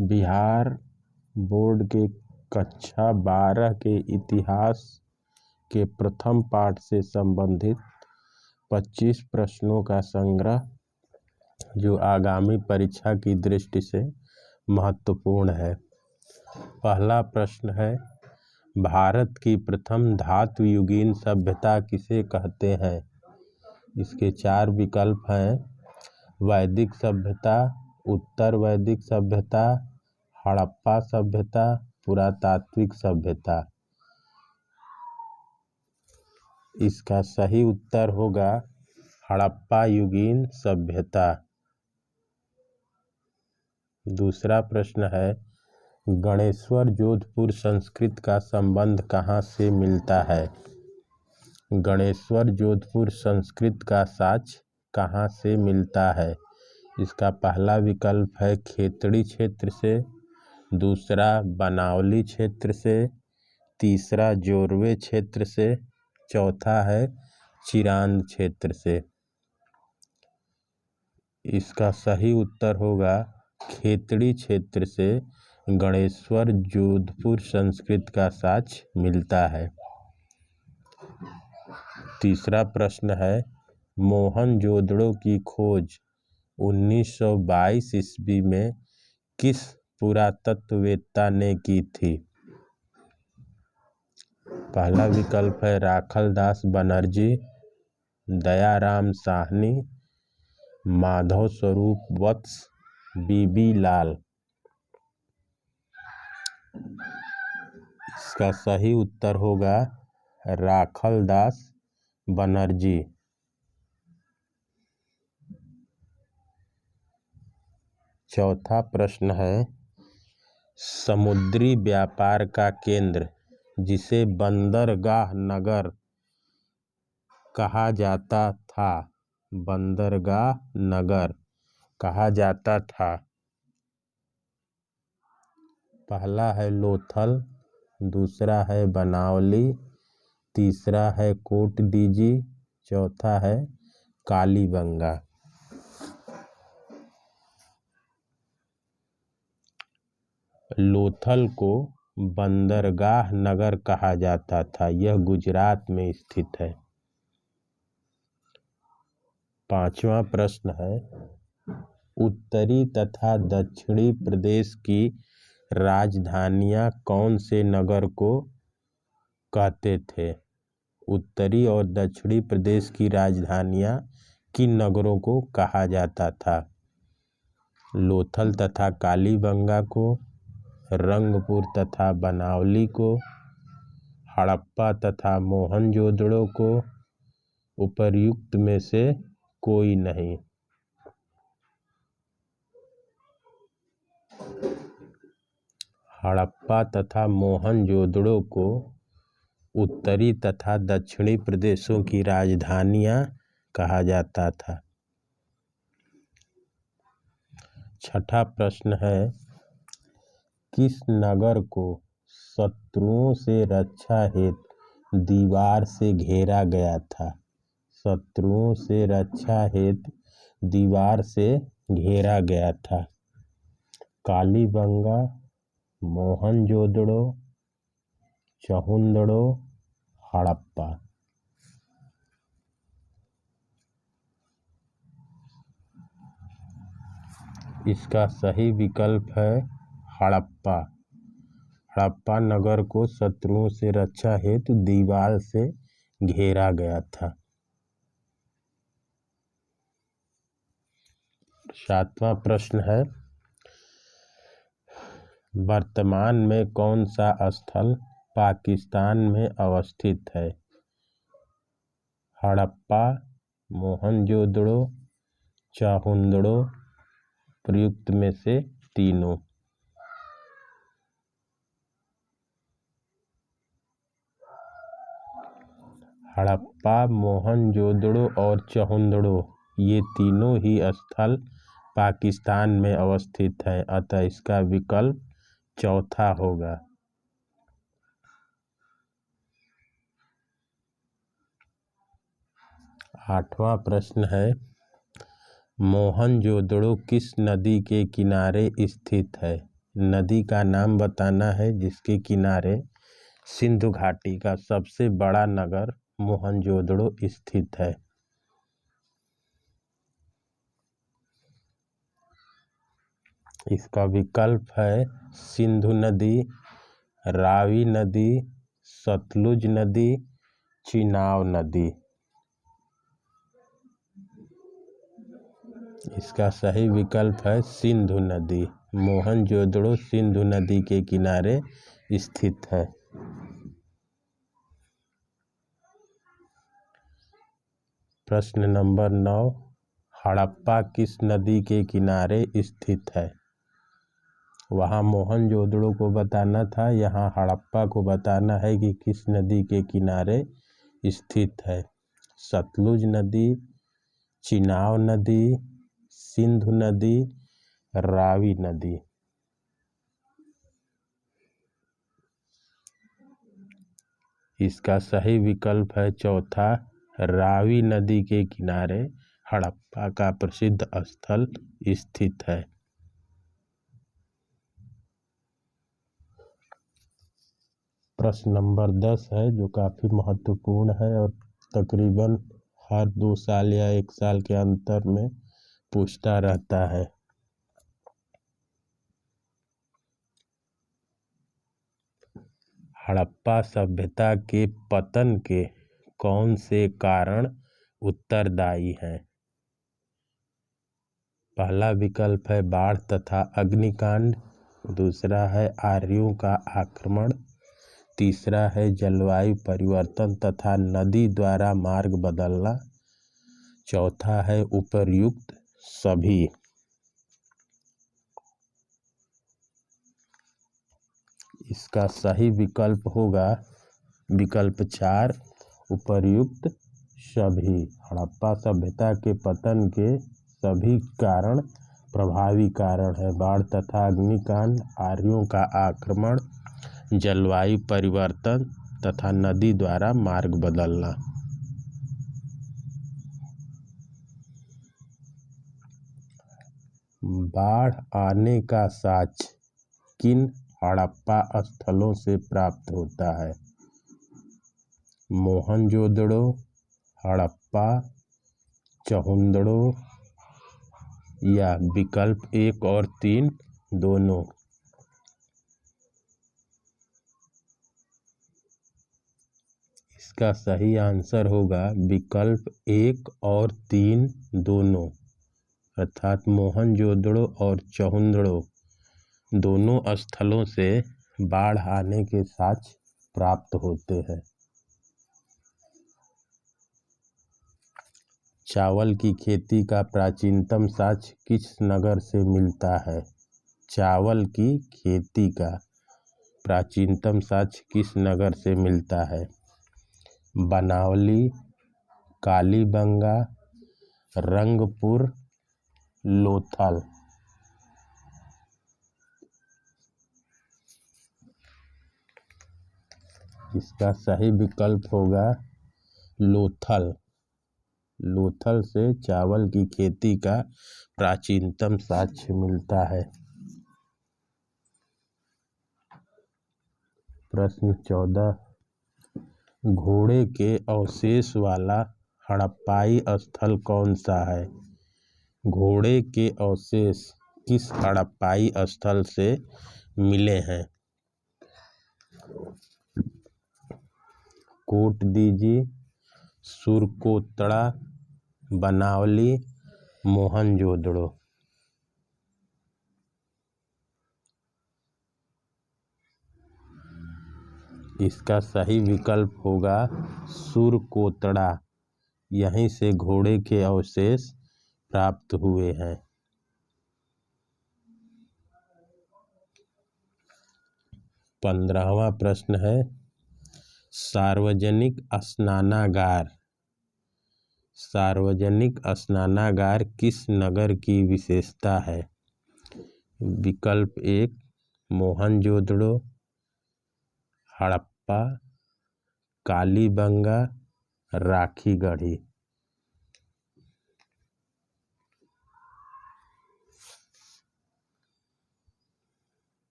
Bihar board के कक्षा 12 के इतिहास के प्रथम पाठ से संबंधित 25 प्रश्नों का संग्रह जो आगामी परीक्षा की दृष्टि से महत्वपूर्ण है। पहला प्रश्न है, भारत की प्रथम धातु युगीन सभ्यता किसे कहते हैं? इसके 4 विकल्प हैं। वैदिक सभ्यता, उत्तर वैदिक सभ्यता, हड़प्पा सभ्यता, पुरातात्विक सभ्यता। इसका सही उत्तर होगा हड़प्पा युगीन सभ्यता। दूसरा प्रश्न है, गणेश्वर जोधपुर संस्कृत का संबंध कहाँ से मिलता है? गणेश्वर जोधपुर संस्कृत का साक्ष्य कहाँ से मिलता है? इसका पहला विकल्प है खेतड़ी क्षेत्र से, दूसरा बनावली क्षेत्र से, तीसरा जोरवे क्षेत्र से, चौथा है चिरांद क्षेत्र से। इसका सही उत्तर होगा खेतड़ी क्षेत्र से गणेश्वर जोधपुर संस्कृत का साक्ष्य मिलता है। तीसरा प्रश्न है, मोहनजोदड़ो की खोज 1922 ईस्वी में किस पुरातत्ववेत्ता ने की थी? पहला विकल्प है राखलदास बनर्जी, दयाराम साहनी, माधव स्वरूप वत्स, बीबी लाल। इसका सही उत्तर होगा राखलदास बनर्जी। चौथा प्रश्न है, समुद्री व्यापार का केंद्र जिसे बंदरगाह नगर कहा जाता था, बंदरगाह नगर कहा जाता था। पहला है लोथल, दूसरा है बनावली, तीसरा है कोटडीजी, चौथा है कालीबंगा। लोथल को बंदरगाह नगर कहा जाता था। यह गुजरात में स्थित है। पांचवा प्रश्न है, उत्तरी तथा दक्षिणी प्रदेश की राजधानियां कौन से नगर को कहते थे? उत्तरी और दक्षिणी प्रदेश की राजधानियां किन नगरों को कहा जाता था? लोथल तथा कालीबंगा को, रंगपुर तथा बनावली को, हड़प्पा तथा मोहनजोदड़ो को, उपर्युक्त में से कोई नहीं। हड़प्पा तथा मोहनजोदड़ो को उत्तरी तथा दक्षिणी प्रदेशों की राजधानियां कहा जाता था। छठा प्रश्न है, किस नगर को शत्रुओं से रक्षा हेतु दीवार से घेरा गया था? शत्रुओं से रक्षा हेतु दीवार से घेरा गया था। कालीबंगा, मोहनजोदड़ो, चहुंदड़ो, हड़प्पा। इसका सही विकल्प है हड़प्पा। हड़प्पा नगर को शत्रुओं से रक्षा हेतु दीवार से घेरा गया था। सातवां प्रश्न है, वर्तमान में कौन सा स्थल पाकिस्तान में अवस्थित है? हड़प्पा, मोहनजोदड़ो, चहुंदड़ो, प्रयुक्त में से तीनों। हड़प्पा, मोहनजोदड़ो और चहुंदड़ो ये तीनों ही स्थल पाकिस्तान में अवस्थित है, अतः इसका विकल्प चौथा होगा। आठवां प्रश्न है, मोहनजोदड़ो किस नदी के किनारे स्थित है? नदी का नाम बताना है जिसके किनारे सिंधु घाटी का सबसे बड़ा नगर मोहनजोदड़ो स्थित है। इसका विकल्प है सिंधु नदी, रावी नदी, सतलुज नदी, चिनाब नदी। इसका सही विकल्प है सिंधु नदी। मोहनजोदड़ो सिंधु नदी के किनारे स्थित है। प्रश्न नंबर 9, हड़प्पा किस नदी के किनारे स्थित है? वहाँ मोहनजोदड़ो को बताना था, यहाँ हड़प्पा को बताना है कि किस नदी के किनारे स्थित है। सतलुज नदी, चिनाब नदी, सिंधु नदी, रावी नदी। इसका सही विकल्प है चौथा, रावी नदी के किनारे हड़प्पा का प्रसिद्ध स्थल स्थित है। प्रश्न नंबर 10 है जो काफ़ी महत्वपूर्ण है और तकरीबन हर 2 साल या 1 साल के अंतर में पूछता रहता है। हड़प्पा सभ्यता के पतन के कौन से कारण उत्तरदायी हैं? पहला विकल्प है बाढ़ तथा अग्निकांड, दूसरा है आर्यों का आक्रमण, तीसरा है जलवायु परिवर्तन तथा नदी द्वारा मार्ग बदलना, चौथा है उपर्युक्त सभी। इसका सही विकल्प होगा विकल्प 4, उपर्युक्त सभी। हड़प्पा सभ्यता के पतन के सभी कारण प्रभावी कारण है। बाढ़ तथा अग्निकांड, आर्यों का आक्रमण, जलवायु परिवर्तन तथा नदी द्वारा मार्ग बदलना। बाढ़ आने का साक्ष्य किन हड़प्पा स्थलों से प्राप्त होता है? मोहनजोदड़ो, हड़प्पा, चहुंदड़ो या विकल्प 1 और 3 दोनों। इसका सही आंसर होगा विकल्प 1 और 3 दोनों, अर्थात मोहनजोदड़ो और चहुंदड़ो दोनों स्थलों से बाढ़ आने के साक्ष्य प्राप्त होते हैं। चावल की खेती का प्राचीनतम साक्ष्य किस नगर से मिलता है? चावल की खेती का प्राचीनतम साक्ष्य किस नगर से मिलता है? बनावली, कालीबंगा, रंगपुर, लोथल। इसका सही विकल्प होगा लोथल। लोथल से चावल की खेती का प्राचीनतम साक्ष्य मिलता है। प्रश्न 14, घोड़े के अवशेष वाला हड़प्पाई स्थल कौन सा है? घोड़े के अवशेष किस हड़प्पाई स्थल से मिले हैं? कोटदीजी, सुरकोतड़ा, बनावली, मोहनजोदड़ो। इसका सही विकल्प होगा सुरकोतड़ा। यहीं से घोड़े के अवशेष प्राप्त हुए हैं। पंद्रहवां प्रश्न है, सार्वजनिक स्नानागार। सार्वजनिक स्नानागार किस नगर की विशेषता है? विकल्प 1, मोहनजोदड़ो, हड़प्पा, कालीबंगा, राखीगढ़ी।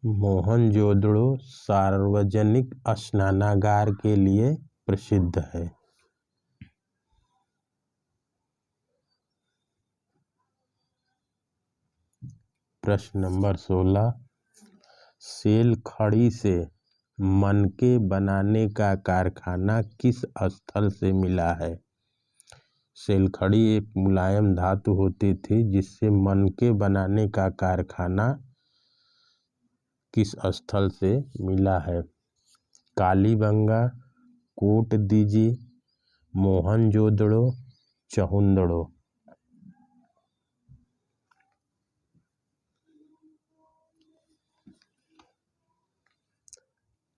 मोहनजोदड़ो सार्वजनिक स्नानागार के लिए प्रसिद्ध है। प्रश्न नंबर 16, सेल खड़ी से मनके बनाने का कारखाना किस स्थल से मिला है? सेलखड़ी एक मुलायम धातु होती थी जिससे मनके बनाने का कारखाना किस स्थल से मिला है? कालीबंगा, कोटदीजी, मोहनजोदड़ो, चहुंदड़ो।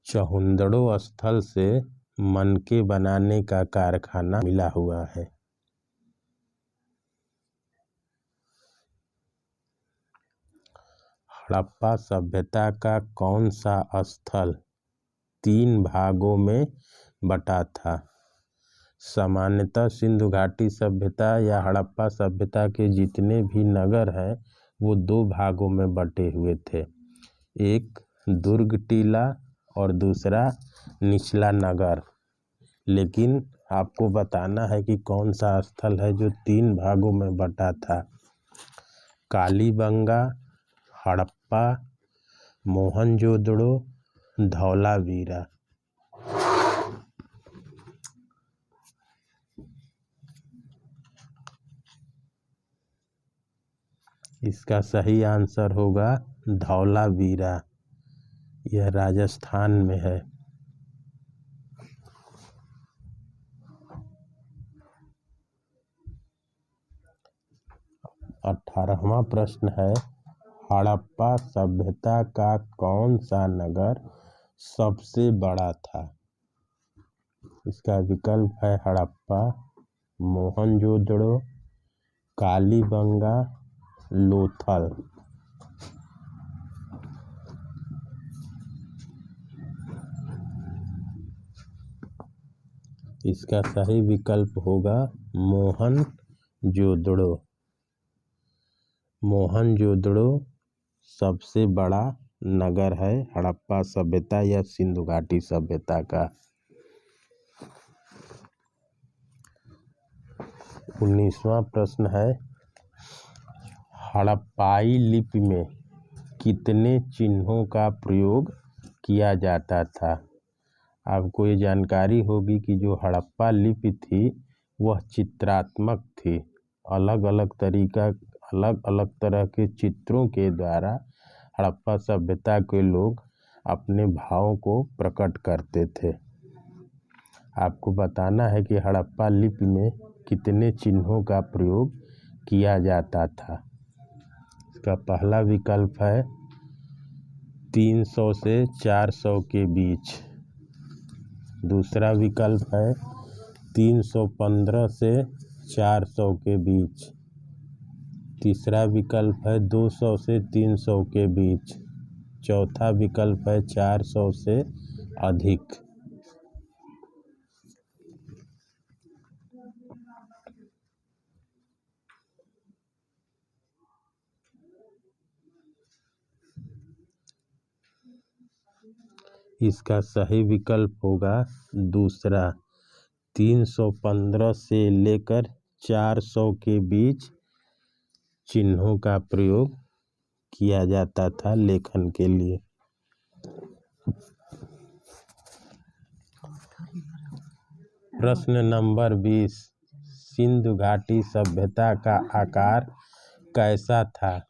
चहुंदड़ो स्थल से मनके बनाने का कारखाना मिला हुआ है। हड़प्पा सभ्यता का कौन सा स्थल 3 भागों में बटा था? सामान्यतः सिंधु घाटी सभ्यता या हड़प्पा सभ्यता के जितने भी नगर हैं वो 2 भागों में बटे हुए थे, एक दुर्ग टीला और दूसरा निचला नगर। लेकिन आपको बताना है कि कौन सा स्थल है जो 3 भागों में बटा था। कालीबंगा, हड़प्पा, मोहनजोदड़ो, धौलावीरा। इसका सही आंसर होगा धौलावीरा, यह राजस्थान में है। 18वां प्रश्न है, हड़प्पा सभ्यता का कौन सा नगर सबसे बड़ा था? इसका विकल्प है हड़प्पा, मोहनजोदड़ो, कालीबंगा, लोथल। इसका सही विकल्प होगा मोहनजोदड़ो। मोहनजोदड़ो सबसे बड़ा नगर है हड़प्पा सभ्यता या सिंधु घाटी सभ्यता का। 19वां प्रश्न है, हड़प्पाई लिपि में कितने चिन्हों का प्रयोग किया जाता था? आपको ये जानकारी होगी कि जो हड़प्पा लिपि थी वह चित्रात्मक थी। अलग अलग तरह के चित्रों के द्वारा हड़प्पा सभ्यता के लोग अपने भावों को प्रकट करते थे। आपको बताना है कि हड़प्पा लिपि में कितने चिन्हों का प्रयोग किया जाता था। इसका पहला विकल्प है 300 से 400 के बीच। दूसरा विकल्प है 315 से 400 के बीच। तीसरा विकल्प है 200 से 300 के बीच। चौथा विकल्प है 400 से अधिक। इसका सही विकल्प होगा दूसरा, 315 से लेकर 400 के बीच चिन्हों का प्रयोग किया जाता था लेखन के लिए। प्रश्न नंबर 20, सिंधु घाटी सभ्यता का आकार कैसा था?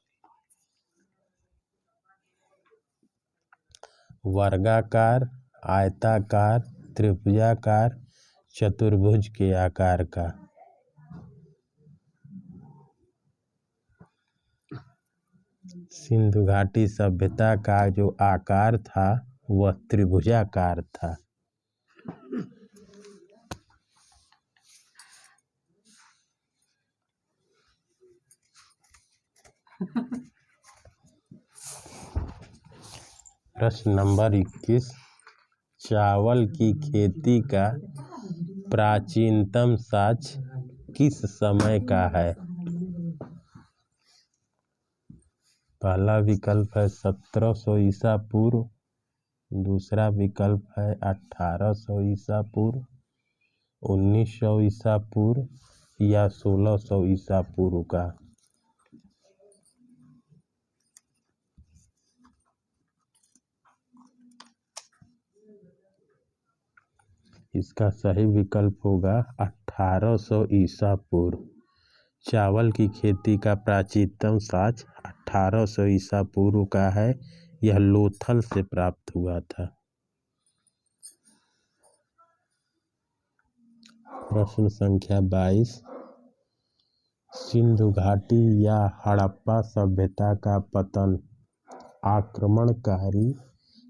वर्गाकार, आयताकार, त्रिभुजाकार, चतुर्भुज के आकार का। सिंधु घाटी सभ्यता का जो आकार था वह त्रिभुजाकार था। प्रश्न नंबर 21, चावल की खेती का प्राचीनतम साक्ष्य किस समय का है? पहला विकल्प है 1700 ईसा पूर्व, दूसरा विकल्प है 1800 ईसा पूर्व, 1900 ईसा पूर्व या 1600 ईसा पूर्व का। इसका सही विकल्प होगा 1800 ईसा पूर्व। चावल की खेती का प्राचीनतम साक्ष्य 1800 ईसा पूर्व का है। यह लोथल से प्राप्त हुआ था। प्रश्न संख्या 22, सिंधु घाटी या हड़प्पा सभ्यता का पतन आक्रमणकारी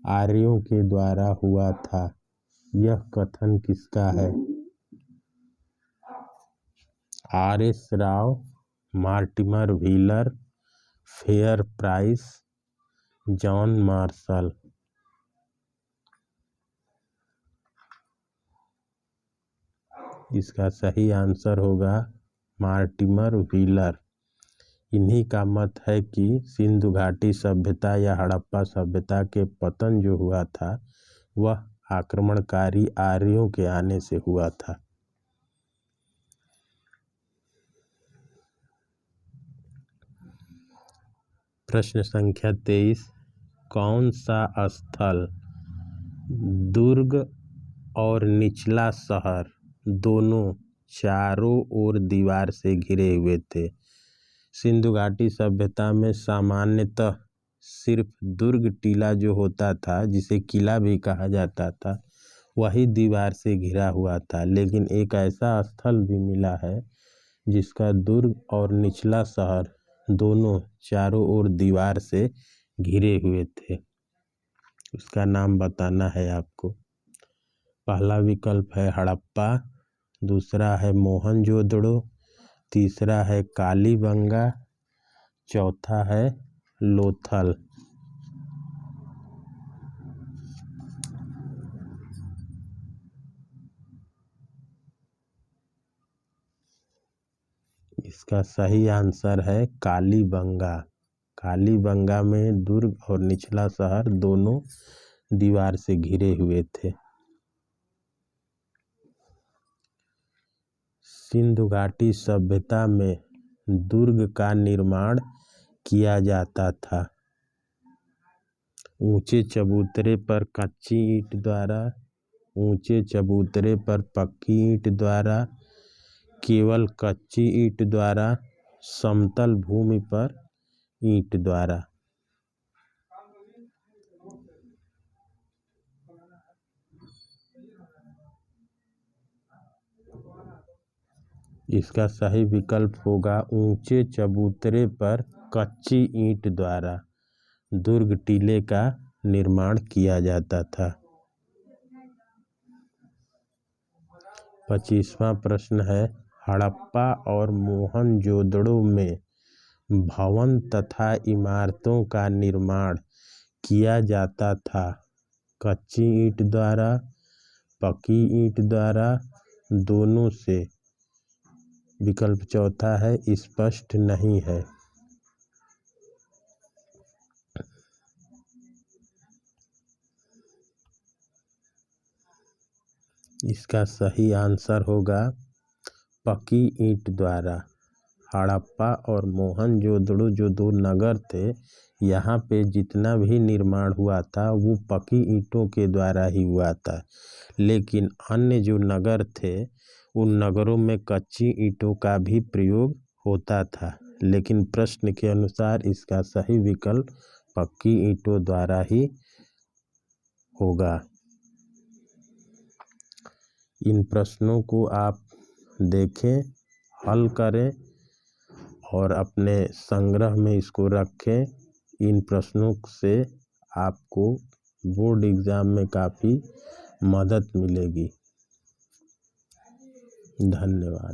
आर्यों के द्वारा हुआ था। यह कथन किसका है? RS. Rao, Mortimer wheeler, fair price, John Marshall. इसका सही आंसर होगा मॉर्टिमर व्हीलर। इन्हीं का मत है कि सिंधु घाटी सभ्यता या हड़प्पा सभ्यता के पतन जो हुआ था वह आक्रमणकारी आर्यों के आने से हुआ था। प्रश्न संख्या 23, कौन सा स्थल दुर्ग और निचला शहर दोनों चारों ओर दीवार से घिरे हुए थे? सिंधु घाटी सभ्यता में सामान्यतः सिर्फ दुर्ग टीला जो होता था, जिसे किला भी कहा जाता था, वही दीवार से घिरा हुआ था। लेकिन एक ऐसा स्थल भी मिला है जिसका दुर्ग और निचला शहर दोनों चारों ओर दीवार से घिरे हुए थे। उसका नाम बताना है आपको। पहला विकल्प है हड़प्पा, दूसरा है मोहनजोदड़ो, तीसरा है कालीबंगा, चौथा है लोथल। इसका सही आंसर है कालीबंगा। कालीबंगा में दुर्ग और निचला शहर दोनों दीवार से घिरे हुए थे। सिंधु घाटी सभ्यता में दुर्ग का निर्माण किया जाता था ऊंचे चबूतरे पर कच्ची ईंट द्वारा, ऊंचे चबूतरे पर पक्की ईंट द्वारा, केवल कच्ची ईंट द्वारा, समतल भूमि पर ईंट द्वारा। इसका सही विकल्प होगा ऊंचे चबूतरे पर कच्ची ईंट द्वारा दुर्ग टीले का निर्माण किया जाता था। 25वां प्रश्न है, हड़प्पा और मोहनजोदड़ो में भवन तथा इमारतों का निर्माण किया जाता था कच्ची ईंट द्वारा, पक्की ईंट द्वारा, दोनों से। विकल्प चौथा है स्पष्ट नहीं है। इसका सही आंसर होगा पक्की ईंट द्वारा। हड़प्पा और मोहनजोदड़ो जो दो नगर थे, यहाँ पे जितना भी निर्माण हुआ था वो पक्की ईंटों के द्वारा ही हुआ था। लेकिन अन्य जो नगर थे उन नगरों में कच्ची ईंटों का भी प्रयोग होता था। लेकिन प्रश्न के अनुसार इसका सही विकल्प पक्की ईंटों द्वारा ही होगा। इन प्रश्नों को आप देखें, हल करें और अपने संग्रह में इसको रखें। इन प्रश्नों से आपको बोर्ड एग्ज़ाम में काफ़ी मदद मिलेगी। धन्यवाद।